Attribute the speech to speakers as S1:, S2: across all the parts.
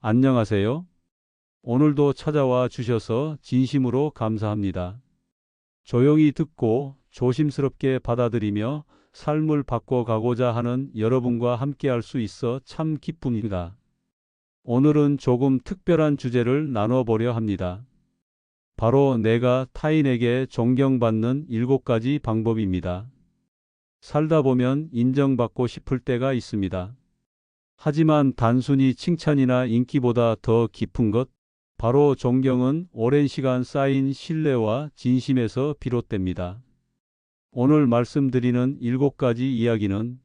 S1: 안녕하세요. 오늘도 찾아와 주셔서 진심으로 감사합니다. 조용히 듣고 조심스럽게 받아들이며 삶을 바꿔가고자 하는 여러분과 함께할 수 있어 참 기쁩니다. 오늘은 조금 특별한 주제를 나눠보려 합니다. 바로 내가 타인에게 존경받는 7가지 방법입니다. 살다 보면 인정받고 싶을 때가 있습니다. 하지만 단순히 칭찬이나 인기보다 더 깊은 것, 바로 존경은 오랜 시간 쌓인 신뢰와 진심에서 비롯됩니다. 오늘 말씀드리는 7가지 이야기는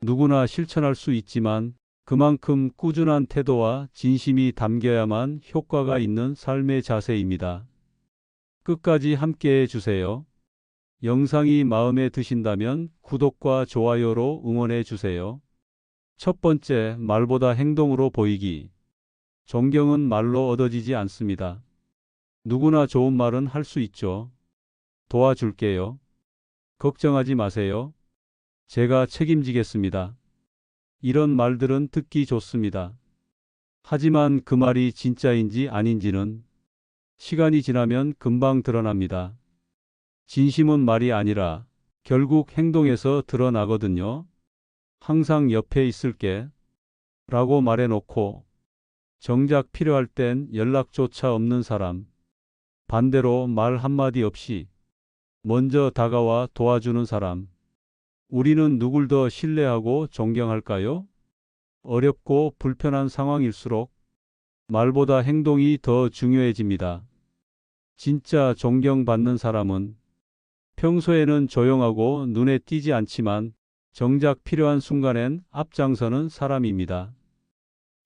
S1: 누구나 실천할 수 있지만 그만큼 꾸준한 태도와 진심이 담겨야만 효과가 있는 삶의 자세입니다. 끝까지 함께해 주세요. 영상이 마음에 드신다면 구독과 좋아요로 응원해 주세요. 첫 번째, 말보다 행동으로 보이기. 존경은 말로 얻어지지 않습니다. 누구나 좋은 말은 할 수 있죠. 도와줄게요. 걱정하지 마세요. 제가 책임지겠습니다. 이런 말들은 듣기 좋습니다. 하지만 그 말이 진짜인지 아닌지는 시간이 지나면 금방 드러납니다. 진심은 말이 아니라 결국 행동에서 드러나거든요. 항상 옆에 있을게 라고 말해놓고 정작 필요할 땐 연락조차 없는 사람. 반대로 말 한마디 없이 먼저 다가와 도와주는 사람. 우리는 누굴 더 신뢰하고 존경할까요? 어렵고 불편한 상황일수록 말보다 행동이 더 중요해집니다. 진짜 존경받는 사람은 평소에는 조용하고 눈에 띄지 않지만 정작 필요한 순간엔 앞장서는 사람입니다.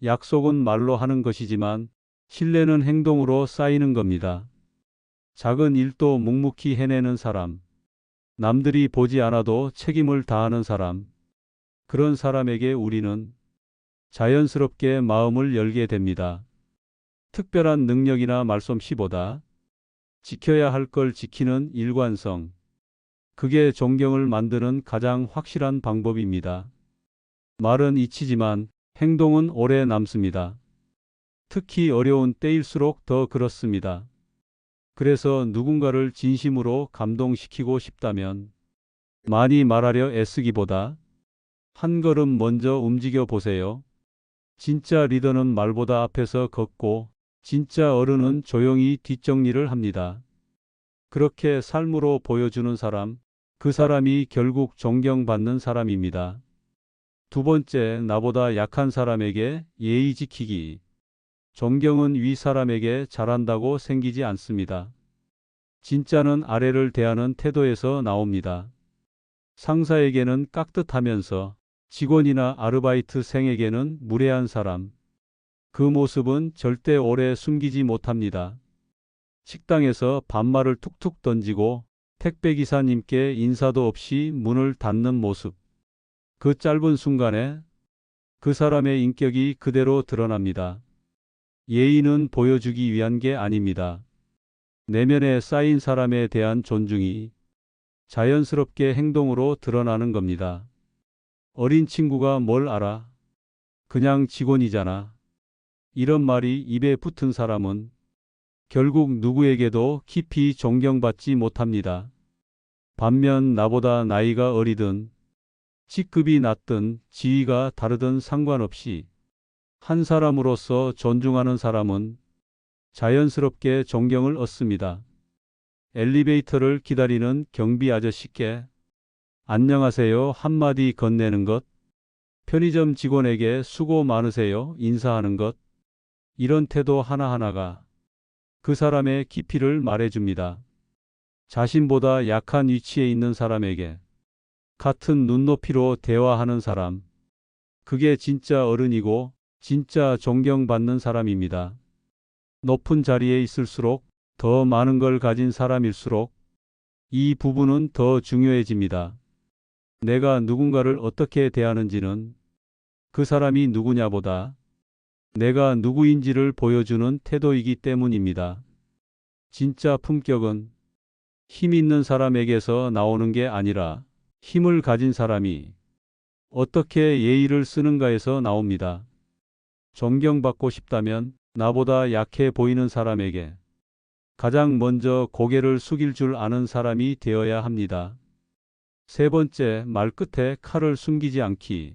S1: 약속은 말로 하는 것이지만 신뢰는 행동으로 쌓이는 겁니다. 작은 일도 묵묵히 해내는 사람, 남들이 보지 않아도 책임을 다하는 사람, 그런 사람에게 우리는 자연스럽게 마음을 열게 됩니다. 특별한 능력이나 말솜씨보다 지켜야 할 걸 지키는 일관성, 그게 존경을 만드는 가장 확실한 방법입니다. 말은 잊히지만 행동은 오래 남습니다. 특히 어려운 때일수록 더 그렇습니다. 그래서 누군가를 진심으로 감동시키고 싶다면 많이 말하려 애쓰기보다 한 걸음 먼저 움직여 보세요. 진짜 리더는 말보다 앞에서 걷고 진짜 어른은 조용히 뒷정리를 합니다. 그렇게 삶으로 보여주는 사람, 그 사람이 결국 존경받는 사람입니다. 두 번째, 나보다 약한 사람에게 예의 지키기. 존경은 위 사람에게 잘한다고 생기지 않습니다. 진짜는 아래를 대하는 태도에서 나옵니다. 상사에게는 깍듯하면서 직원이나 아르바이트생에게는 무례한 사람. 그 모습은 절대 오래 숨기지 못합니다. 식당에서 반말을 툭툭 던지고 택배기사님께 인사도 없이 문을 닫는 모습. 그 짧은 순간에 그 사람의 인격이 그대로 드러납니다. 예의는 보여주기 위한 게 아닙니다. 내면에 쌓인 사람에 대한 존중이 자연스럽게 행동으로 드러나는 겁니다. 어린 친구가 뭘 알아? 그냥 직원이잖아. 이런 말이 입에 붙은 사람은 결국 누구에게도 깊이 존경받지 못합니다. 반면 나보다 나이가 어리든 직급이 낮든 지위가 다르든 상관없이 한 사람으로서 존중하는 사람은 자연스럽게 존경을 얻습니다. 엘리베이터를 기다리는 경비 아저씨께 안녕하세요 한마디 건네는 것, 편의점 직원에게 수고 많으세요 인사하는 것, 이런 태도 하나하나가 그 사람의 깊이를 말해줍니다. 자신보다 약한 위치에 있는 사람에게 같은 눈높이로 대화하는 사람, 그게 진짜 어른이고 진짜 존경받는 사람입니다. 높은 자리에 있을수록 더 많은 걸 가진 사람일수록 이 부분은 더 중요해집니다. 내가 누군가를 어떻게 대하는지는 그 사람이 누구냐보다 내가 누구인지를 보여주는 태도이기 때문입니다. 진짜 품격은 힘 있는 사람에게서 나오는 게 아니라 힘을 가진 사람이 어떻게 예의를 쓰는가에서 나옵니다. 존경받고 싶다면 나보다 약해 보이는 사람에게 가장 먼저 고개를 숙일 줄 아는 사람이 되어야 합니다. 세 번째, 말끝에 칼을 숨기지 않기.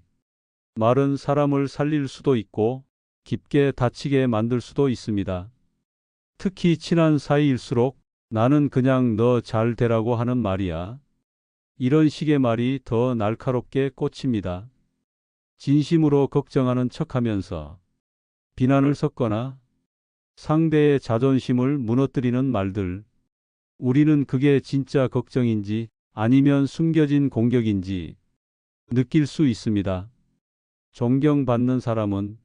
S1: 말은 사람을 살릴 수도 있고 깊게 다치게 만들 수도 있습니다. 특히 친한 사이일수록 나는 그냥 너 잘 되라고 하는 말이야. 이런 식의 말이 더 날카롭게 꽂힙니다. 진심으로 걱정하는 척하면서 비난을 섞거나 상대의 자존심을 무너뜨리는 말들. 우리는 그게 진짜 걱정인지 아니면 숨겨진 공격인지 느낄 수 있습니다. 존경받는 사람은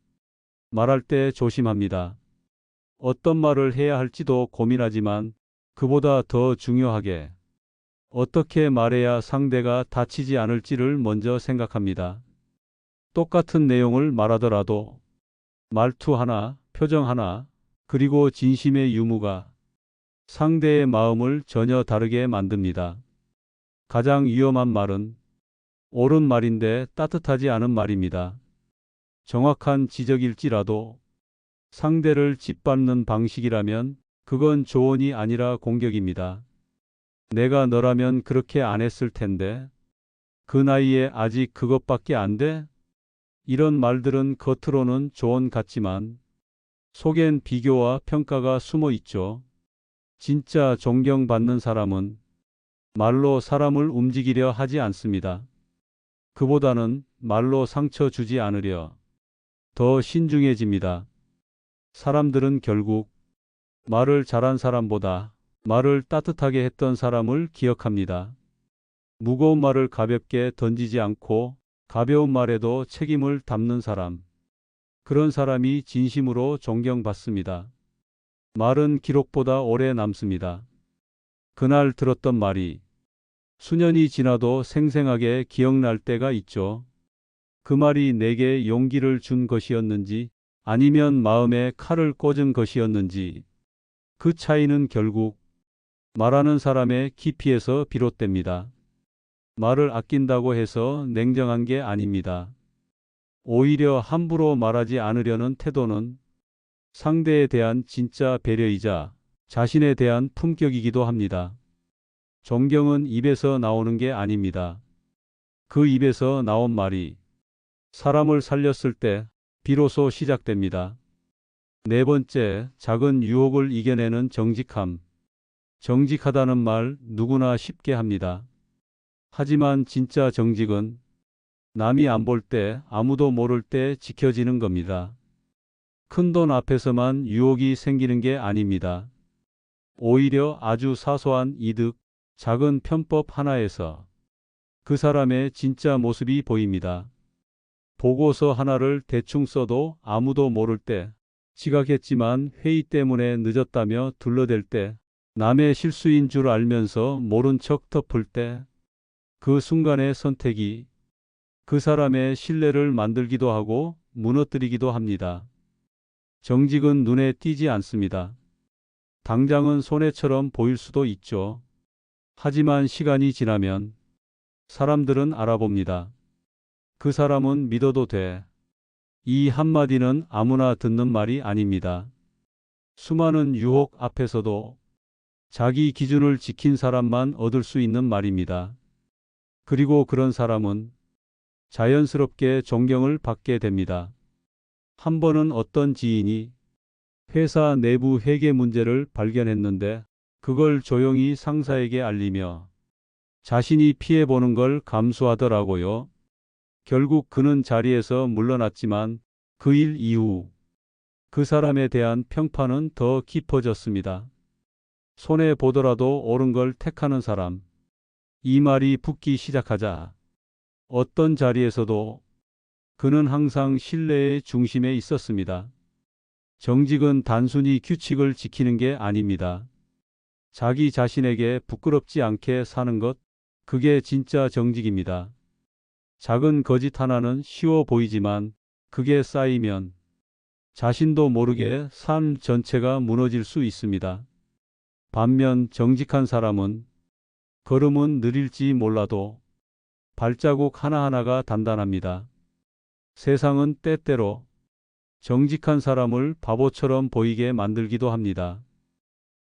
S1: 말할 때 조심합니다. 어떤 말을 해야 할지도 고민하지만 그보다 더 중요하게 어떻게 말해야 상대가 다치지 않을지를 먼저 생각합니다. 똑같은 내용을 말하더라도 말투 하나, 표정 하나, 그리고 진심의 유무가 상대의 마음을 전혀 다르게 만듭니다. 가장 위험한 말은 옳은 말인데 따뜻하지 않은 말입니다. 정확한 지적일지라도 상대를 짓밟는 방식이라면 그건 조언이 아니라 공격입니다. 내가 너라면 그렇게 안 했을 텐데 그 나이에 아직 그것밖에 안 돼? 이런 말들은 겉으로는 조언 같지만 속엔 비교와 평가가 숨어 있죠. 진짜 존경받는 사람은 말로 사람을 움직이려 하지 않습니다. 그보다는 말로 상처 주지 않으려 더 신중해집니다. 사람들은 결국 말을 잘한 사람보다 말을 따뜻하게 했던 사람을 기억합니다. 무거운 말을 가볍게 던지지 않고 가벼운 말에도 책임을 담는 사람. 그런 사람이 진심으로 존경받습니다. 말은 기록보다 오래 남습니다. 그날 들었던 말이 수년이 지나도 생생하게 기억날 때가 있죠. 그 말이 내게 용기를 준 것이었는지 아니면 마음에 칼을 꽂은 것이었는지 그 차이는 결국 말하는 사람의 깊이에서 비롯됩니다. 말을 아낀다고 해서 냉정한 게 아닙니다. 오히려 함부로 말하지 않으려는 태도는 상대에 대한 진짜 배려이자 자신에 대한 품격이기도 합니다. 존경은 입에서 나오는 게 아닙니다. 그 입에서 나온 말이 사람을 살렸을 때 비로소 시작됩니다. 네 번째, 작은 유혹을 이겨내는 정직함. 정직하다는 말 누구나 쉽게 합니다. 하지만 진짜 정직은 남이 안 볼 때, 아무도 모를 때 지켜지는 겁니다. 큰돈 앞에서만 유혹이 생기는 게 아닙니다. 오히려 아주 사소한 이득, 작은 편법 하나에서 그 사람의 진짜 모습이 보입니다. 보고서 하나를 대충 써도 아무도 모를 때, 지각했지만 회의 때문에 늦었다며 둘러댈 때, 남의 실수인 줄 알면서 모른 척 덮을 때, 그 순간의 선택이 그 사람의 신뢰를 만들기도 하고 무너뜨리기도 합니다. 정직은 눈에 띄지 않습니다. 당장은 손해처럼 보일 수도 있죠. 하지만 시간이 지나면 사람들은 알아봅니다. 그 사람은 믿어도 돼. 이 한마디는 아무나 듣는 말이 아닙니다. 수많은 유혹 앞에서도 자기 기준을 지킨 사람만 얻을 수 있는 말입니다. 그리고 그런 사람은 자연스럽게 존경을 받게 됩니다. 한 번은 어떤 지인이 회사 내부 회계 문제를 발견했는데 그걸 조용히 상사에게 알리며 자신이 피해보는 걸 감수하더라고요. 결국 그는 자리에서 물러났지만 그 일 이후 그 사람에 대한 평판은 더 깊어졌습니다. 손해보더라도 옳은 걸 택하는 사람. 이 말이 붙기 시작하자 어떤 자리에서도 그는 항상 신뢰의 중심에 있었습니다. 정직은 단순히 규칙을 지키는 게 아닙니다. 자기 자신에게 부끄럽지 않게 사는 것, 그게 진짜 정직입니다. 작은 거짓 하나는 쉬워 보이지만 그게 쌓이면 자신도 모르게 삶 전체가 무너질 수 있습니다. 반면 정직한 사람은 걸음은 느릴지 몰라도 발자국 하나하나가 단단합니다. 세상은 때때로 정직한 사람을 바보처럼 보이게 만들기도 합니다.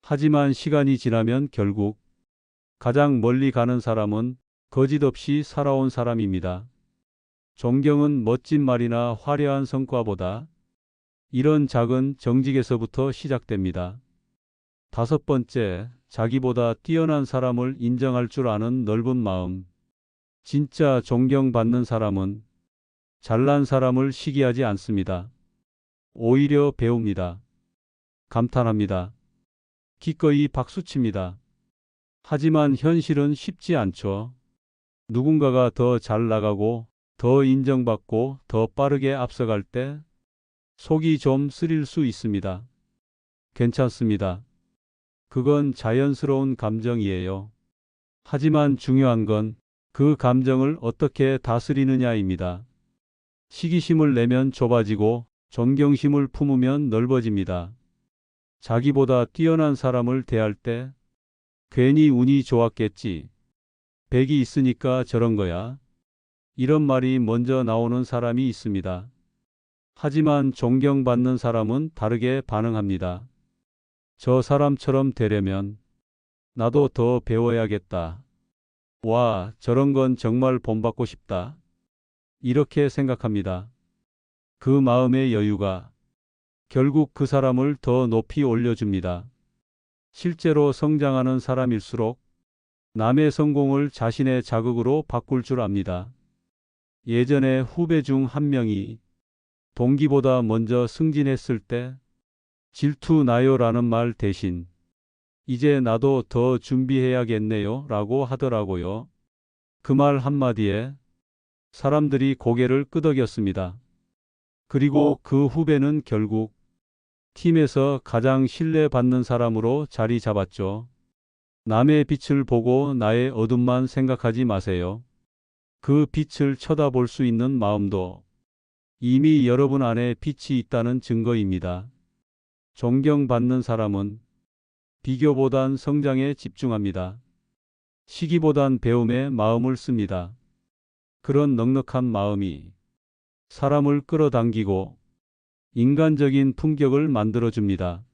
S1: 하지만 시간이 지나면 결국 가장 멀리 가는 사람은 거짓 없이 살아온 사람입니다. 존경은 멋진 말이나 화려한 성과보다 이런 작은 정직에서부터 시작됩니다. 다섯 번째, 자기보다 뛰어난 사람을 인정할 줄 아는 넓은 마음. 진짜 존경받는 사람은 잘난 사람을 시기하지 않습니다. 오히려 배웁니다. 감탄합니다. 기꺼이 박수칩니다. 하지만 현실은 쉽지 않죠. 누군가가 더 잘 나가고 더 인정받고 더 빠르게 앞서갈 때 속이 좀 쓰릴 수 있습니다. 괜찮습니다. 그건 자연스러운 감정이에요. 하지만 중요한 건 그 감정을 어떻게 다스리느냐입니다. 시기심을 내면 좁아지고 존경심을 품으면 넓어집니다. 자기보다 뛰어난 사람을 대할 때 괜히 운이 좋았겠지. 백이 있으니까 저런 거야. 이런 말이 먼저 나오는 사람이 있습니다. 하지만 존경받는 사람은 다르게 반응합니다. 저 사람처럼 되려면 나도 더 배워야겠다. 와, 저런 건 정말 본받고 싶다. 이렇게 생각합니다. 그 마음의 여유가 결국 그 사람을 더 높이 올려줍니다. 실제로 성장하는 사람일수록 남의 성공을 자신의 자극으로 바꿀 줄 압니다. 예전에 후배 중 한 명이 동기보다 먼저 승진했을 때 질투 나요라는 말 대신 이제 나도 더 준비해야겠네요 라고 하더라고요. 그 말 한마디에 사람들이 고개를 끄덕였습니다. 그리고 그 후배는 결국 팀에서 가장 신뢰받는 사람으로 자리 잡았죠. 남의 빛을 보고 나의 어둠만 생각하지 마세요. 그 빛을 쳐다볼 수 있는 마음도 이미 여러분 안에 빛이 있다는 증거입니다. 존경받는 사람은 비교보단 성장에 집중합니다. 시기보단 배움에 마음을 씁니다. 그런 넉넉한 마음이 사람을 끌어당기고 인간적인 품격을 만들어줍니다.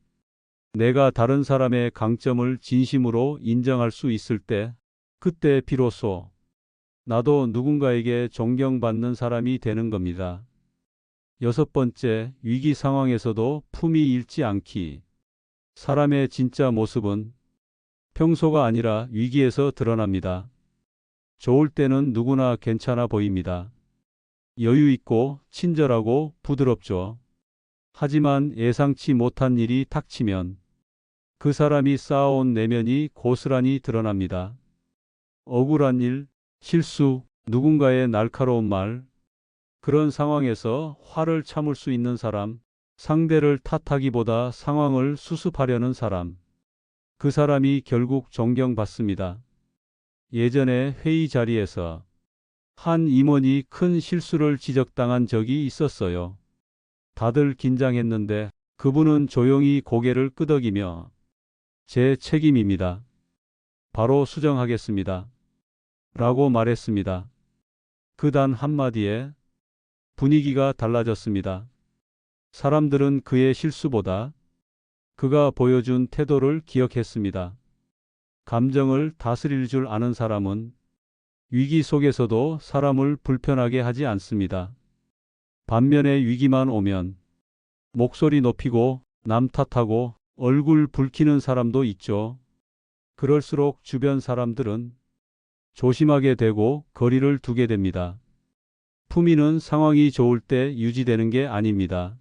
S1: 내가 다른 사람의 강점을 진심으로 인정할 수 있을 때, 그때 비로소 나도 누군가에게 존경받는 사람이 되는 겁니다. 여섯 번째, 위기 상황에서도 품위 잃지 않기. 사람의 진짜 모습은 평소가 아니라 위기에서 드러납니다. 좋을 때는 누구나 괜찮아 보입니다. 여유 있고 친절하고 부드럽죠. 하지만 예상치 못한 일이 닥치면 그 사람이 쌓아온 내면이 고스란히 드러납니다. 억울한 일, 실수, 누군가의 날카로운 말, 그런 상황에서 화를 참을 수 있는 사람, 상대를 탓하기보다 상황을 수습하려는 사람, 그 사람이 결국 존경받습니다. 예전에 회의 자리에서 한 임원이 큰 실수를 지적당한 적이 있었어요. 다들 긴장했는데 그분은 조용히 고개를 끄덕이며 제 책임입니다. 바로 수정하겠습니다. 라고 말했습니다. 그 단 한마디에 분위기가 달라졌습니다. 사람들은 그의 실수보다 그가 보여준 태도를 기억했습니다. 감정을 다스릴 줄 아는 사람은 위기 속에서도 사람을 불편하게 하지 않습니다. 반면에 위기만 오면 목소리 높이고 남 탓하고 얼굴 붉히는 사람도 있죠. 그럴수록 주변 사람들은 조심하게 되고 거리를 두게 됩니다. 품위는 상황이 좋을 때 유지되는 게 아닙니다.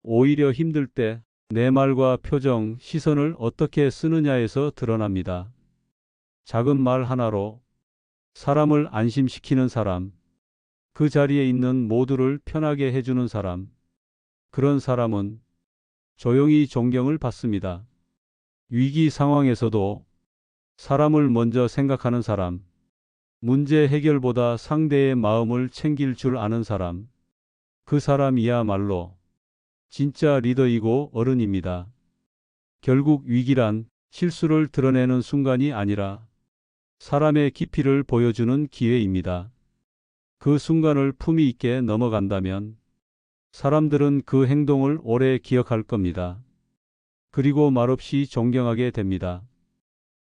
S1: 오히려 힘들 때 내 말과 표정, 시선을 어떻게 쓰느냐에서 드러납니다. 작은 말 하나로 사람을 안심시키는 사람, 그 자리에 있는 모두를 편하게 해주는 사람, 그런 사람은 조용히 존경을 받습니다. 위기 상황에서도 사람을 먼저 생각하는 사람, 문제 해결보다 상대의 마음을 챙길 줄 아는 사람, 그 사람이야말로 진짜 리더이고 어른입니다. 결국 위기란 실수를 드러내는 순간이 아니라 사람의 깊이를 보여주는 기회입니다. 그 순간을 품위 있게 넘어간다면 사람들은 그 행동을 오래 기억할 겁니다. 그리고 말없이 존경하게 됩니다.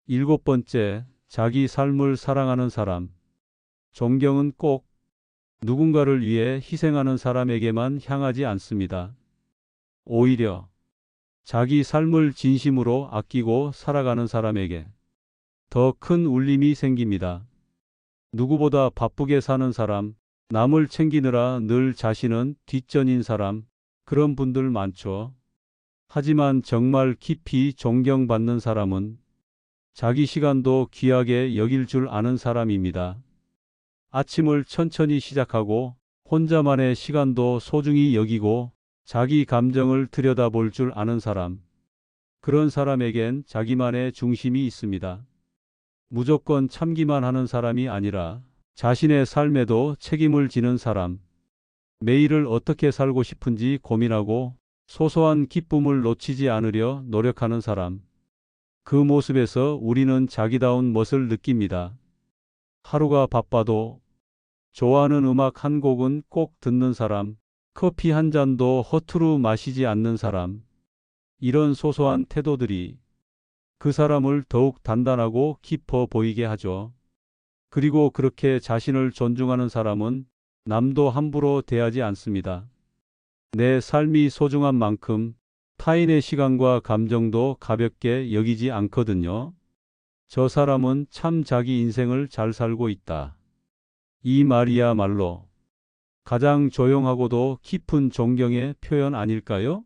S1: 일곱 번째, 자기 삶을 사랑하는 사람. 존경은 꼭 누군가를 위해 희생하는 사람에게만 향하지 않습니다. 오히려 자기 삶을 진심으로 아끼고 살아가는 사람에게 더 큰 울림이 생깁니다. 누구보다 바쁘게 사는 사람, 남을 챙기느라 늘 자신은 뒷전인 사람, 그런 분들 많죠. 하지만 정말 깊이 존경받는 사람은 자기 시간도 귀하게 여길 줄 아는 사람입니다. 아침을 천천히 시작하고 혼자만의 시간도 소중히 여기고 자기 감정을 들여다볼 줄 아는 사람. 그런 사람에겐 자기만의 중심이 있습니다. 무조건 참기만 하는 사람이 아니라 자신의 삶에도 책임을 지는 사람. 매일을 어떻게 살고 싶은지 고민하고 소소한 기쁨을 놓치지 않으려 노력하는 사람. 그 모습에서 우리는 자기다운 멋을 느낍니다. 하루가 바빠도 좋아하는 음악 한 곡은 꼭 듣는 사람, 커피 한 잔도 허투루 마시지 않는 사람. 이런 소소한 태도들이 그 사람을 더욱 단단하고 깊어 보이게 하죠. 그리고 그렇게 자신을 존중하는 사람은 남도 함부로 대하지 않습니다. 내 삶이 소중한 만큼 타인의 시간과 감정도 가볍게 여기지 않거든요. 저 사람은 참 자기 인생을 잘 살고 있다. 이 말이야말로 가장 조용하고도 깊은 존경의 표현 아닐까요?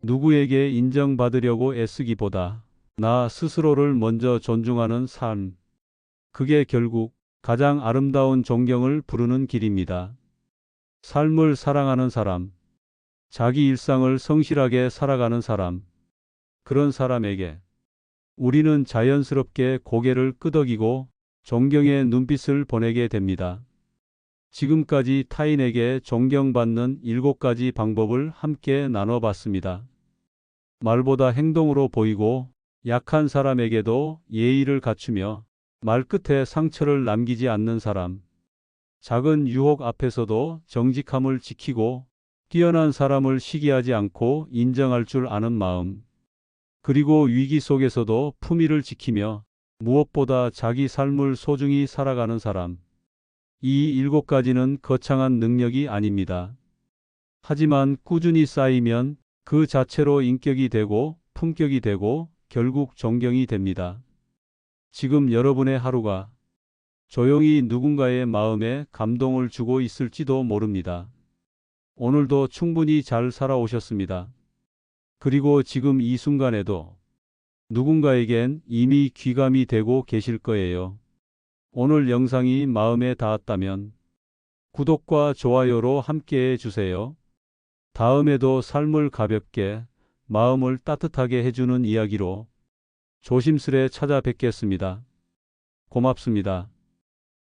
S1: 누구에게 인정받으려고 애쓰기보다 나 스스로를 먼저 존중하는 삶. 그게 결국 가장 아름다운 존경을 부르는 길입니다. 삶을 사랑하는 사람, 자기 일상을 성실하게 살아가는 사람, 그런 사람에게 우리는 자연스럽게 고개를 끄덕이고 존경의 눈빛을 보내게 됩니다. 지금까지 타인에게 존경받는 7가지 방법을 함께 나눠봤습니다. 말보다 행동으로 보이고 약한 사람에게도 예의를 갖추며 말끝에 상처를 남기지 않는 사람. 작은 유혹 앞에서도 정직함을 지키고 뛰어난 사람을 시기하지 않고 인정할 줄 아는 마음. 그리고 위기 속에서도 품위를 지키며 무엇보다 자기 삶을 소중히 살아가는 사람. 이 7가지는 거창한 능력이 아닙니다. 하지만 꾸준히 쌓이면 그 자체로 인격이 되고 품격이 되고 결국 존경이 됩니다. 지금 여러분의 하루가 조용히 누군가의 마음에 감동을 주고 있을지도 모릅니다. 오늘도 충분히 잘 살아오셨습니다. 그리고 지금 이 순간에도 누군가에겐 이미 귀감이 되고 계실 거예요. 오늘 영상이 마음에 닿았다면 구독과 좋아요로 함께해 주세요. 다음에도 삶을 가볍게, 마음을 따뜻하게 해주는 이야기로 조심스레 찾아뵙겠습니다. 고맙습니다.